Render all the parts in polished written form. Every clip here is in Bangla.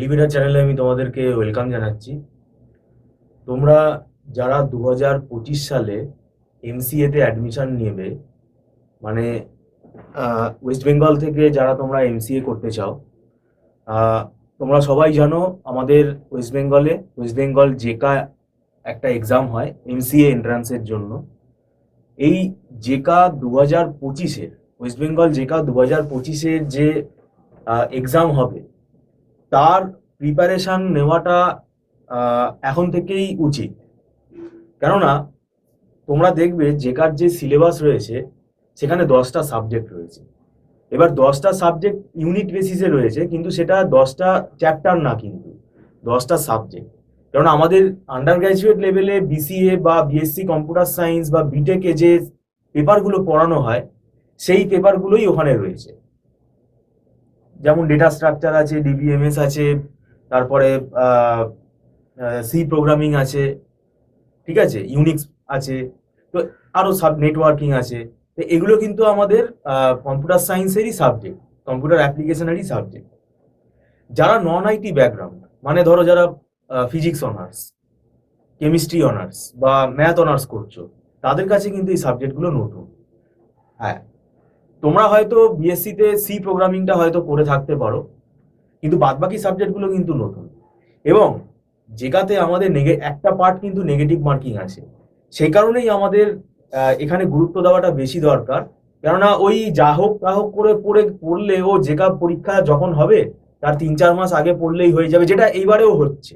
এলিভেটর চ্যানেলে আমি তোমাদেরকে ওয়েলকাম জানাচ্ছি। তোমরা যারা 2025 সালে এমসিএতে অ্যাডমিশন নেবে, মানে ওয়েস্ট বেঙ্গল থেকে যারা তোমরা এমসিএ করতে চাও, আহ, তোমরা সবাই জানো আমাদের ওয়েস্ট বেঙ্গল জেকা একটা এক্সাম হয় এমসিএ এন্ট্রান্সের জন্য। এই জেকা 2025-এর ওয়েস্ট বেঙ্গল জেকা 2025-এর যে এক্সাম হবে তার প্রিপারেশন নেওয়াটা এখন থেকেই উচিত। কেননা তোমরা দেখবে জেকার যে সিলেবাস রয়েছে সেখানে 10টা সাবজেক্ট রয়েছে। এবার 10টা সাবজেক্ট ইউনিট বেসিসে রয়েছে, কিন্তু সেটা 10টা চ্যাপ্টার না, কিন্তু 10টা সাবজেক্ট। কারণ আমাদের আন্ডার গ্র্যাজুয়েট লেভেলে বিসিএ বা বিএসসি কম্পিউটার সায়েন্স বা বিটেকে যে পেপারগুলো পড়ানো হয় সেই পেপারগুলোই ওখানে রয়েছে। যেমন ডেটা স্ট্রাকচার আছে, ডিবিএমএস আছে, তারপরে সি প্রোগ্রামিং আছে, ঠিক আছে, ইউনিক্স আছে, তো আরো সাব নেটওয়ার্কিং আছে। তো এগুলো কিন্তু আমাদের কম্পিউটার সায়েন্সেরই সাবজেক্ট, কম্পিউটার অ্যাপ্লিকেশনেরই সাবজেক্ট। যারা নন আইটি ব্যাকগ্রাউন্ড, মানে ধরো যারা ফিজিক্স অনার্স, কেমিস্ট্রি অনার্স বা ম্যাথ অনার্স করছো, তাদের কাছে কিন্তু এই সাবজেক্টগুলো নতুন। হ্যাঁ, তোমরা হয়তো বিএসসিতে সি প্রোগ্রামিংটা হয়তো করে থাকতে পারো, কিন্তু বাদবাকি সাবজেক্টগুলো কিন্তু নতুন। এবং যেটাতে আমাদের একটা পার্ট কিন্তু নেগেটিভ মার্কিং আছে, সেই কারণেই আমাদের এখানে গুরুত্ব দেওয়াটা বেশি দরকার। কেননা ওই যা হোক তা হোক করে পড়লে ও যেটা পরীক্ষা যখন হবে তার 3-4 মাস আগে পড়লেই হয়ে যাবে, যেটা এইবারেও হচ্ছে।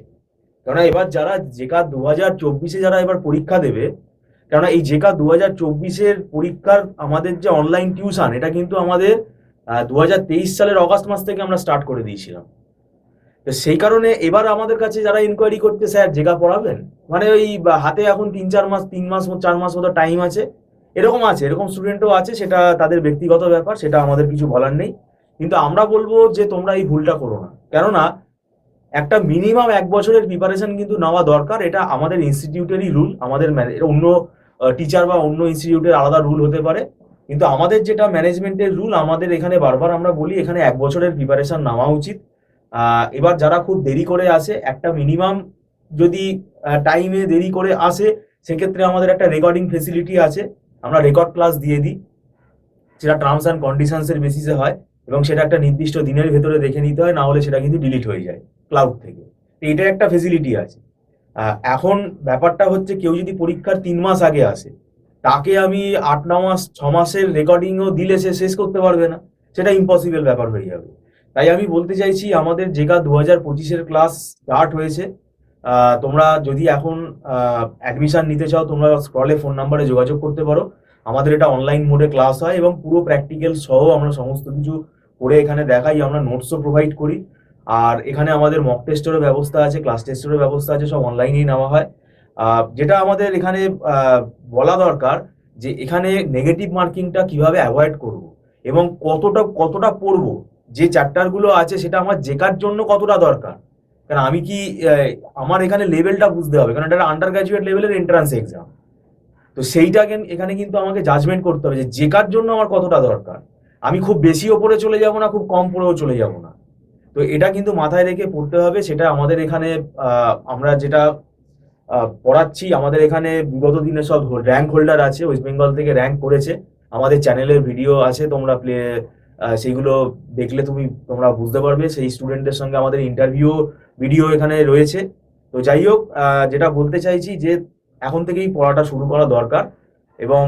কেননা এবার যারা জেকা 2024-এ যারা এবার পরীক্ষা দেবে, কেননা এই জেকা 2024-এর পরীক্ষার আমাদের যে অনলাইন টিউশন, এটা কিন্তু আমাদের 2023 সালের অগাস্ট মাস থেকে আমরা স্টার্ট করে দিয়েছিলাম। তো সেই কারণে এবার আমাদের কাছে যারা ইনকোয়ারি করতে, স্যার জেকা পড়াবেন, মানে ওই হাতে এখন 3-4 মাস, 3 মাস 4 মাস মতো টাইম আছে, এরকম আছে, এরকম স্টুডেন্টও আছে। সেটা তাদের ব্যক্তিগত ব্যাপার, সেটা আমাদের কিছু বলার নেই। কিন্তু আমরা বলবো যে তোমরা এই ভুলটা করো না। কেননা একটা মিনিমাম 1 বছরের প্রিপারেশন কিন্তু নেওয়া দরকার। এটা আমাদের ইনস্টিটিউটেরই রুল। আমাদের অন্য টিচার বা অন্য ইনস্টিটিউটের আলাদা রুল হতে পারে, কিন্তু আমাদের যেটা ম্যানেজমেন্টের রুল, আমাদের এখানে বারবার আমরা বলি এখানে 1 বছরের প্রিপারেশন নেওয়া উচিত। এবার যারা খুব দেরি করে আসে, একটা মিনিমাম যদি টাইমে দেরি করে আসে, সেক্ষেত্রে আমাদের একটা রেকর্ডিং ফেসিলিটি আছে, আমরা রেকর্ড ক্লাস দিয়ে দিই। সেটা টার্মস অ্যান্ড কন্ডিশনসের বেসিসে হয় এবং সেটা একটা নির্দিষ্ট দিনের ভেতরে দেখে নিতে হয়, না হলে সেটা কিন্তু ডিলিট হয়ে যায় ক্লাউড থেকে। তো এটার একটা ফেসিলিটি আছে। এখন ব্যাপারটা হচ্ছে, কেউ যদি পরীক্ষার 3 মাস আগে আসে, তাকে আমি 8-9 মাস 6 মাসের রেকর্ডিংও দিলে সে শেষ করতে পারবে না, সেটা ইম্পসিবল ব্যাপার হয়ে যাবে। তাই আমি বলতে চাইছি, আমাদের যেটা 2025-এর ক্লাস স্টার্ট হয়েছে। তোমরা যদি এখন অ্যাডমিশন নিতে চাও, তোমরা স্ক্রলে ফোন নাম্বারে যোগাযোগ করতে পারো। আমাদের এটা অনলাইন মোডে ক্লাস হয় এবং পুরো প্র্যাকটিক্যাল সহ আমরা সমস্ত কিছু করে এখানে দেখাই, আমরা নোটসও প্রোভাইড করি। আর এখানে আমাদের মক টেস্টেরও ব্যবস্থা আছে, ক্লাস টেস্টেরও ব্যবস্থা আছে, সব অনলাইনেই নেওয়া হয়। যেটা আমাদের এখানে বলা দরকার, যে এখানে নেগেটিভ মার্কিংটা কিভাবে অ্যাভয়েড করব এবং কতটা কতটা পড়বো, যে চ্যাপ্টারগুলো আছে সেটা আমার জেকার জন্য কতটা দরকার। কারণ আমি কি আমার এখানে লেভেলটা বুঝতে হবে, কারণ এটা আন্ডার গ্র্যাজুয়েট লেভেলের এন্ট্রান্স এক্সাম। তো সেইটা এখানে কিন্তু আমাকে জাজমেন্ট করতে হবে যে জেকার জন্য আমার কতটা দরকার। আমি খুব বেশি ওপরে চলে যাব না, খুব কম পড়েও চলে যাব না। তো এটা কিন্তু মাথায় রেখে পড়তে হবে। সেটা আমাদের এখানে আমরা যেটা পড়াচ্ছি, আমাদের এখানে বিগত দিনে সব র্যাঙ্ক হোল্ডার আছে, ওয়েস্ট বেঙ্গল থেকে র্যাঙ্ক করেছে, আমাদের চ্যানেলের ভিডিও আছে, তোমরা সেইগুলো দেখলে তোমরা বুঝতে পারবে। সেই স্টুডেন্টদের সঙ্গে আমাদের ইন্টারভিউ ভিডিও এখানে রয়েছে। তো যাই হোক, যেটা বলতে চাইছি যে এখন থেকেই পড়াটা শুরু করা দরকার। এবং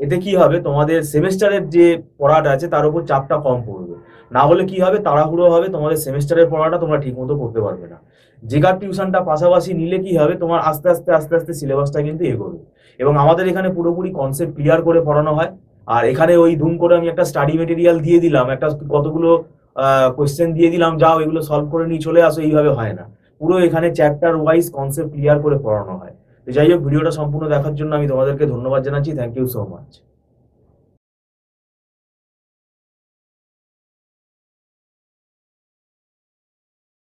এতে কি হবে, তোমাদের সেমেস্টারের যে পড়াটা আছে তার উপর চাপটা কম পড়বে। না হলে কি হবে, তাড়াহুড়ো হবে, তোমাদের সেমেস্টারের পড়াটা তোমরা ঠিক মতো করতে পারবে না। জেকার টিউশনটা পাশাপাশি নিলে কি হবে, তোমার আস্তে আস্তে আস্তে আস্তে সিলেবাসটা কিন্তু এগোবে। এবং আমাদের এখানে পুরোপুরি কনসেপ্ট ক্লিয়ার করে পড়ানো হয়। আর এখানে ওই ধুম করে আমি একটা স্টাডি মেটেরিয়াল দিয়ে দিলাম, একটা কতগুলো কোয়েশ্চেন দিয়ে দিলাম, যাও এগুলো সলভ করে নিয়ে চলে আসো, এইভাবে হয় না। পুরো এখানে চ্যাপ্টার ওয়াইজ কনসেপ্ট ক্লিয়ার করে পড়ানো হয়। তো যাই হোক, ভিডিওটা সম্পূর্ণ দেখার জন্য আমি তোমাদেরকে ধন্যবাদ জানাচ্ছি। Thank you so much.